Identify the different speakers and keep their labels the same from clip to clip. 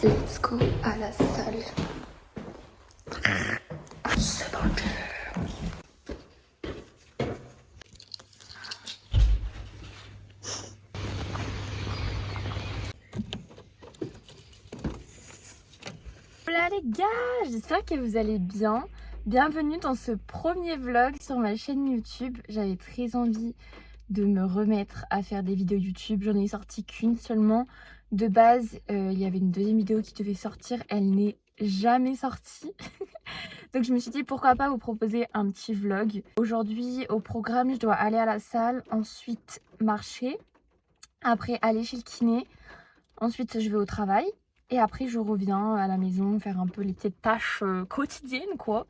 Speaker 1: Let's go à la salle. C'est parti. Hola les gars, j'espère que vous allez bien. Bienvenue dans ce premier vlog sur ma chaîne YouTube. J'avais très envie de me remettre à faire des vidéos YouTube. J'en ai sorti qu'une seulement. De base, il y avait une deuxième vidéo qui devait sortir. Elle n'est jamais sortie. Donc je me suis dit pourquoi pas vous proposer un petit vlog. Aujourd'hui au programme, je dois aller à la salle, ensuite marcher, après aller chez le kiné, ensuite je vais au travail. Et après je reviens à la maison faire un peu les petites tâches quotidiennes quoi.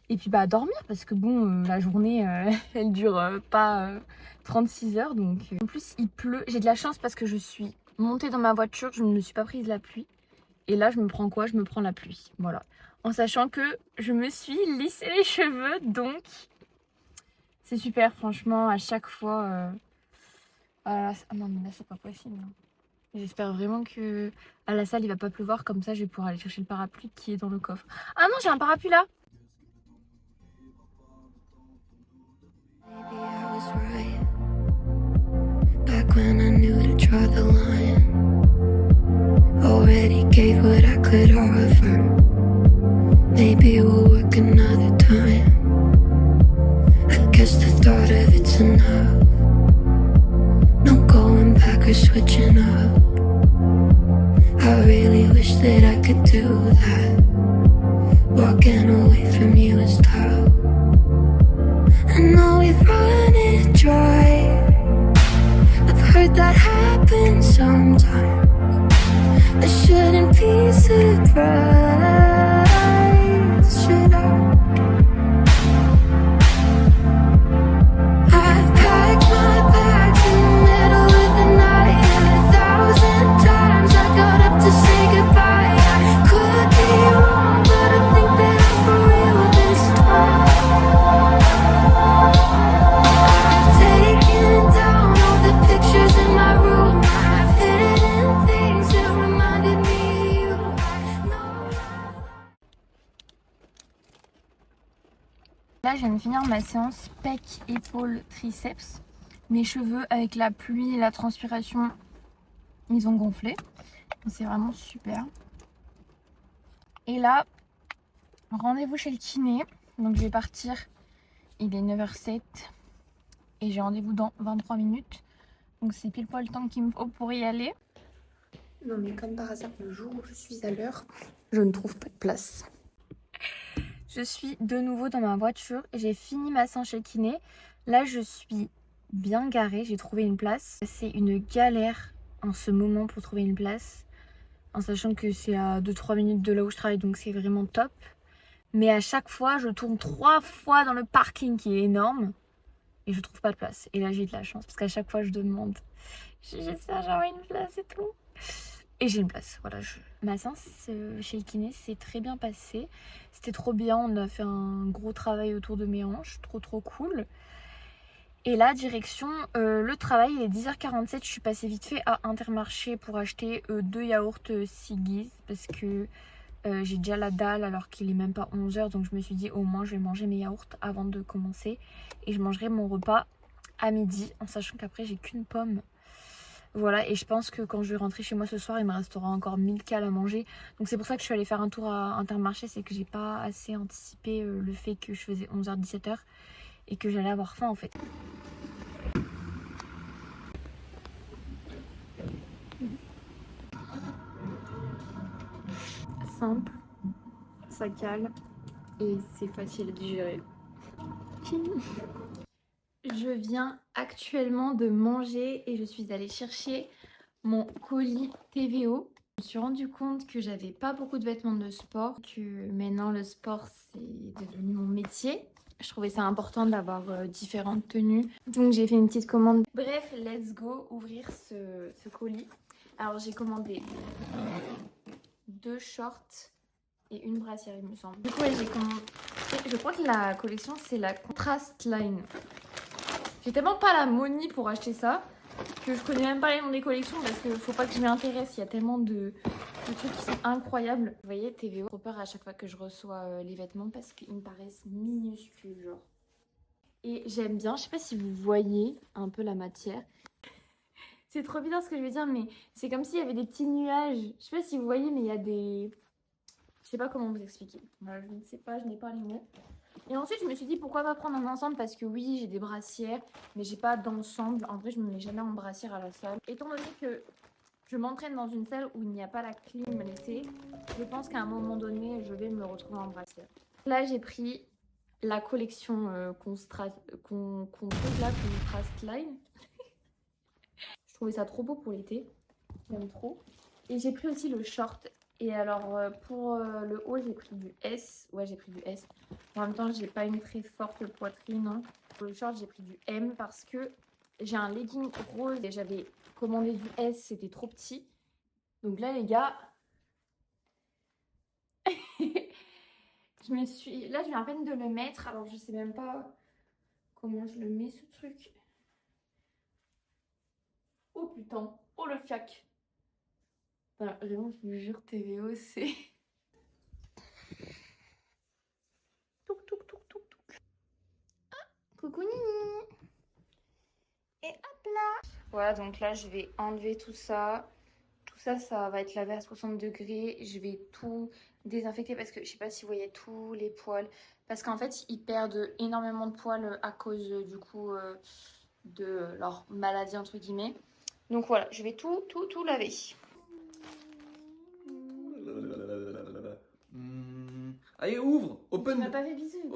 Speaker 1: Et puis bah dormir parce que bon la journée elle dure pas 36 heures donc. En plus il pleut, j'ai de la chance parce que je suis montée dans ma voiture, je ne me suis pas prise la pluie. Et là je me prends quoi? Je me prends la pluie, voilà. En sachant que je me suis lissé les cheveux donc c'est super franchement à chaque fois. Ah non mais là c'est pas possible. J'espère vraiment que à la salle il va pas pleuvoir, comme ça je vais pouvoir aller chercher le parapluie qui est dans le coffre. Ah non, j'ai un parapluie là. Back when I knew to draw the line, already gave what I could offer. Maybe we'll work another time. I guess the thought of it's enough. No going back or switching up. I really wish that I could do that. Walking away from you is tough. I know we've run it dry. I've heard that happens sometimes. I shouldn't be surprised, should I? I've packed my bags in the middle of the night, and 1,000 times I got up to say goodbye. I could be wrong, but I think that I'm for real this time. I've taken down all the pictures in my room. I've hidden things that reminded me of you. Là, je viens de finir ma séance pec, épaules, triceps. Mes cheveux, avec la pluie et la transpiration, ils ont gonflé. C'est vraiment super. Et là, rendez-vous chez le kiné. Donc je vais partir, il est 9h07 et j'ai rendez-vous dans 23 minutes. Donc c'est pile poil le temps qu'il me faut pour y aller. Non mais comme par hasard, le jour où je suis à l'heure, je ne trouve pas de place. Je suis de nouveau dans ma voiture. J'ai fini ma séance chez le kiné. Là je suis bien garée, j'ai trouvé une place. C'est une galère en ce moment pour trouver une place. En sachant que c'est à 2-3 minutes de là où je travaille, donc c'est vraiment top. Mais à chaque fois, je tourne 3 fois dans le parking qui est énorme. Et je trouve pas de place. Et là, j'ai de la chance parce qu'à chaque fois, je demande. J'espère j'aurai une place et tout. Et j'ai une place. Voilà, ma séance chez le kiné s'est très bien passée. C'était trop bien. On a fait un gros travail autour de mes hanches. Trop cool. Et là, direction le travail, il est 10h47. Je suis passée vite fait à Intermarché pour acheter 2 yaourts Siggi's parce que j'ai déjà la dalle alors qu'il est même pas 11h. Donc je me suis dit au moins je vais manger mes yaourts avant de commencer. Et je mangerai mon repas à midi en sachant qu'après j'ai qu'une pomme. Voilà, et je pense que quand je vais rentrer chez moi ce soir, il me restera encore 1000 cales à manger. Donc c'est pour ça que je suis allée faire un tour à Intermarché. C'est que j'ai pas assez anticipé le fait que je faisais 11h-17h. Et que j'allais avoir faim en fait. Simple, ça cale et c'est facile à digérer. Je viens actuellement de manger et je suis allée chercher mon colis TVO. Je me suis rendu compte que j'avais pas beaucoup de vêtements de sport, que maintenant le sport c'est devenu mon métier. Je trouvais ça important d'avoir différentes tenues. Donc j'ai fait une petite commande. Bref, let's go ouvrir ce colis. Alors j'ai commandé 2 shorts et une brassière il me semble. Du coup ouais, j'ai commandé. Je crois que la collection c'est la Contrast Line. J'ai tellement pas la money pour acheter ça. que je connais même pas les noms des collections parce que faut pas que je m'y intéresse. Il y a tellement de trucs qui sont incroyables. Vous voyez, TVO, trop peur à chaque fois que je reçois les vêtements parce qu'ils me paraissent minuscules, genre. Et j'aime bien, je sais pas si vous voyez un peu la matière. C'est trop bizarre ce que je veux dire, mais c'est comme s'il y avait des petits nuages. Je sais pas si vous voyez, mais il y a des... Je sais pas comment vous expliquer. Voilà, je ne sais pas, je n'ai pas les mots. Et ensuite, je me suis dit pourquoi pas prendre un ensemble parce que oui, j'ai des brassières, mais j'ai pas d'ensemble. En vrai, je me mets jamais en brassière à la salle. Étant donné que je m'entraîne dans une salle où il n'y a pas la clim l'été, je pense qu'à un moment donné, je vais me retrouver en brassière. Là, j'ai pris la collection Contrast Line. Je trouvais ça trop beau pour l'été. J'aime trop. Et j'ai pris aussi le short. Et alors pour le haut, j'ai pris du S. Ouais, j'ai pris du S. En même temps, j'ai pas une très forte poitrine. Hein. Pour le short, j'ai pris du M parce que j'ai un legging rose et j'avais commandé du S, c'était trop petit. Donc là, les gars, Là, je viens à peine de le mettre. Alors, je sais même pas comment je le mets, ce truc. Oh putain. Oh le fiac. Enfin, vraiment, je vous jure, TVO, c'est... Touc, touc, touc, touc, touc. Ah, coucou Nini. Et hop là. Voilà, donc là, je vais enlever tout ça. Tout ça, ça va être lavé à 60 degrés. Je vais tout désinfecter parce que je sais pas si vous voyez tous les poils. Parce qu'en fait, ils perdent énormément de poils à cause du coup de leur maladie entre guillemets. Donc voilà, je vais tout laver.
Speaker 2: Allez, ouvre!
Speaker 1: Tu m'as pas fait bisous.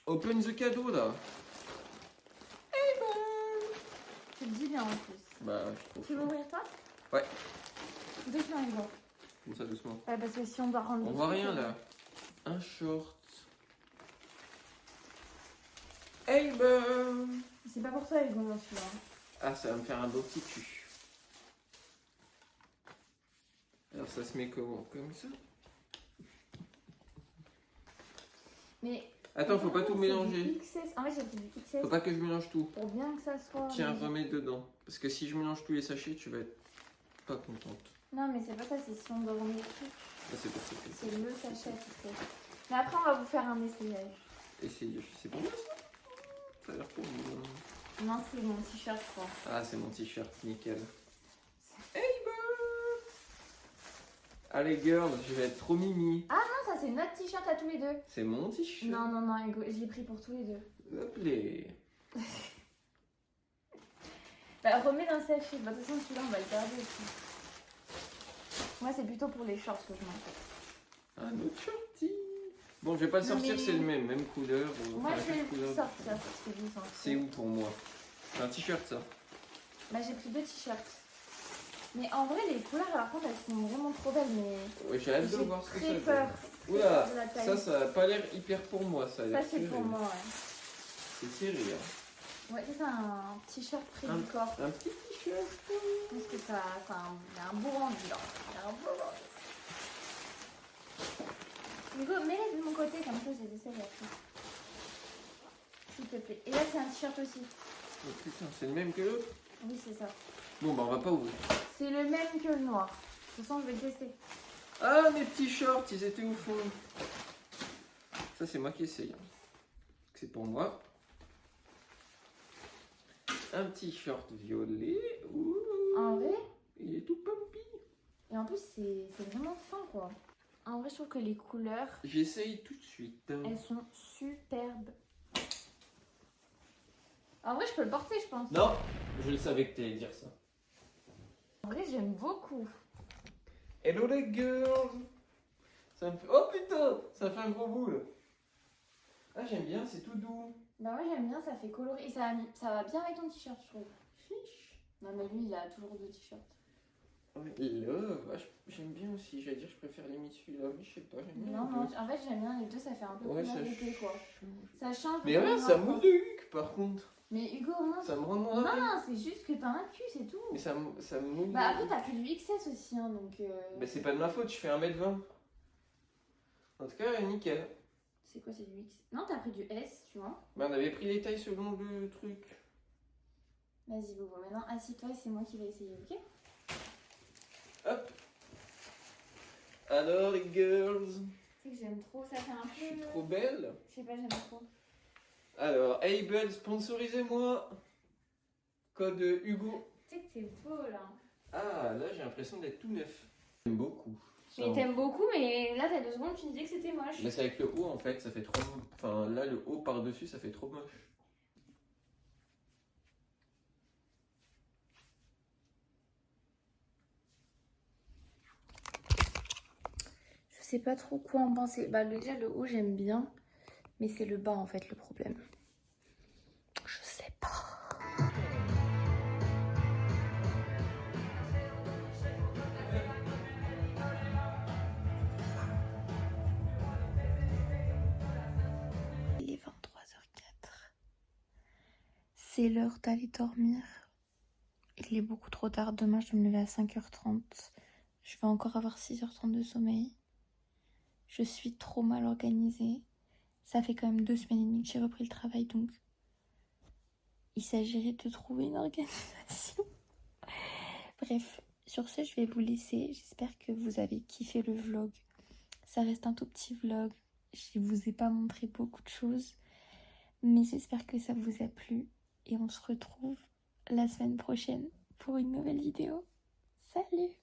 Speaker 2: Open the cadeau là!
Speaker 1: Tu le dis bien en plus.
Speaker 2: Bah, je trouve.
Speaker 1: Tu veux ouvrir toi?
Speaker 2: Ouais.
Speaker 1: Doucement, Hugo.
Speaker 2: Comme ça, doucement.
Speaker 1: Ouais, parce que si on doit rendre.
Speaker 2: On voit rien là. Un short. Hey ben!
Speaker 1: C'est pas pour toi, Hugo, celui-là.
Speaker 2: Ah, ça va me faire un beau petit cul. Alors, ça se met comment? Comme ça?
Speaker 1: Mais.
Speaker 2: Attends, faut pas tout mélanger.
Speaker 1: En fait, j'ai pris du XS.
Speaker 2: Faut pas que je mélange tout.
Speaker 1: Pour bien que ça soit.
Speaker 2: Tiens, remets dedans. Parce que si je mélange tous les sachets, tu vas être pas contente.
Speaker 1: Non, mais c'est pas ça, c'est si on doit remettre tout.
Speaker 2: Ah, c'est pas ça.
Speaker 1: C'est le sachet qui fait. Mais après, on va vous faire un essayage.
Speaker 2: Essayage, c'est pour moi ça? Ça a l'air pour moi.
Speaker 1: Non, c'est mon t-shirt, je crois.
Speaker 2: Ah, c'est mon t-shirt, nickel. Hey bird! Allez, girls, je vais être trop mimi.
Speaker 1: Ah non, ça c'est notre t-shirt à tous les deux.
Speaker 2: C'est mon t-shirt.
Speaker 1: Non, non, non, Hugo, j'ai pris pour tous les deux.
Speaker 2: Hop les.
Speaker 1: Bah, remets dans le sachet. Bah, de toute façon, celui-là, on va le garder aussi. Moi, c'est plutôt pour les shorts que je m'en fais.
Speaker 2: Un autre shorty. Bon, je vais pas le sortir, c'est le même couleur.
Speaker 1: Moi, je vais le sortir parce que je sens.
Speaker 2: C'est où pour moi? C'est un t-shirt ça.
Speaker 1: Bah, j'ai pris deux t-shirts. Mais en vrai, les couleurs, par contre, elles sont vraiment trop belles. Mais
Speaker 2: Ouais, j'ai hâte de voir ce que ça
Speaker 1: très
Speaker 2: donne.
Speaker 1: peur.
Speaker 2: Oula, ça a pas l'air hyper pour moi. Ça
Speaker 1: c'est pour moi, ouais.
Speaker 2: C'est serré, hein.
Speaker 1: Ouais, c'est un t-shirt près du corps.
Speaker 2: Un petit t-shirt.
Speaker 1: Je pense que il y a un beau rendu là. Il y a un beau rendu. Hugo, mets-les de mon côté, comme ça je les essaye après. S'il te plaît. Et là, c'est un t-shirt aussi.
Speaker 2: Oh putain, c'est le même que l'autre?
Speaker 1: Oui, c'est ça.
Speaker 2: Bon, bah on va pas ouvrir.
Speaker 1: C'est le même que le noir. De toute façon, je vais le tester.
Speaker 2: Ah, mes petits shorts, ils étaient au fond. Ça, c'est moi qui essaye. C'est pour moi. Un petit short violet. Ouh.
Speaker 1: En vrai?
Speaker 2: Il est tout pumpy.
Speaker 1: Et en plus, c'est vraiment fin, quoi. En vrai, je trouve que les couleurs...
Speaker 2: J'essaye tout de suite.
Speaker 1: Elles sont superbes. En vrai, je peux le porter, je pense.
Speaker 2: Non, je le savais que t'allais dire ça.
Speaker 1: En vrai, j'aime beaucoup.
Speaker 2: Hello les girls. Ça me fait... Oh putain, ça fait un gros boule. Ah, j'aime bien, c'est tout doux.
Speaker 1: Bah ouais, j'aime bien, ça fait coloré. Et ça va bien avec ton t-shirt, je trouve.
Speaker 2: Chiche.
Speaker 1: Non, mais lui, il a toujours deux t-shirts.
Speaker 2: Ouais, love. Ah, j'aime bien aussi. J'allais dire, je préfère limite celui-là, mais je sais pas, j'aime bien.
Speaker 1: Non, non, en fait, j'aime bien les deux, ça fait un peu
Speaker 2: Ouais,
Speaker 1: couleur
Speaker 2: ça
Speaker 1: d'été, quoi.
Speaker 2: change.
Speaker 1: Ça change.
Speaker 2: Mais regarde, ça mouille par contre.
Speaker 1: Mais Hugo, au moins.
Speaker 2: Ça me rend noir.
Speaker 1: Non, c'est juste que t'as un cul, c'est tout.
Speaker 2: Mais ça me mouille.
Speaker 1: Bah après, t'as plus du XS aussi, hein, donc.
Speaker 2: Mais c'est pas de ma faute, je fais 1m20. En tout cas, nickel.
Speaker 1: C'est quoi, c'est du X? Non, t'as pris du S, tu vois.
Speaker 2: Bah, on avait pris les tailles selon le truc.
Speaker 1: Vas-y, Bobo, maintenant assis-toi et c'est moi qui vais essayer, ok?
Speaker 2: Hop. Alors les girls,
Speaker 1: Tu sais que j'aime trop, ça fait un
Speaker 2: je suis
Speaker 1: peu...
Speaker 2: trop belle.
Speaker 1: Je sais pas, j'aime trop.
Speaker 2: Alors, Able, sponsorisez-moi. Code Hugo.
Speaker 1: Tu sais que t'es beau là.
Speaker 2: Ah, là j'ai l'impression d'être tout neuf. J'aime beaucoup.
Speaker 1: Mais t'aimes beaucoup, mais là t'as 2 secondes, tu me disais que c'était moche.
Speaker 2: Mais c'est avec le haut en fait, ça fait trop... Enfin là le haut par-dessus, ça fait trop moche.
Speaker 1: Je sais pas trop quoi en penser. Bah déjà le haut j'aime bien, mais c'est le bas en fait le problème. Je sais pas. Il est 23h04. C'est l'heure d'aller dormir. Il est beaucoup trop tard. Demain je dois me lever à 5h30. Je vais encore avoir 6h30 de sommeil. Je suis trop mal organisée. Ça fait quand même 2 semaines et demie que j'ai repris le travail, donc il s'agirait de trouver une organisation. Bref, sur ce, je vais vous laisser. J'espère que vous avez kiffé le vlog. Ça reste un tout petit vlog. Je vous ai pas montré beaucoup de choses, mais j'espère que ça vous a plu. Et on se retrouve la semaine prochaine pour une nouvelle vidéo. Salut!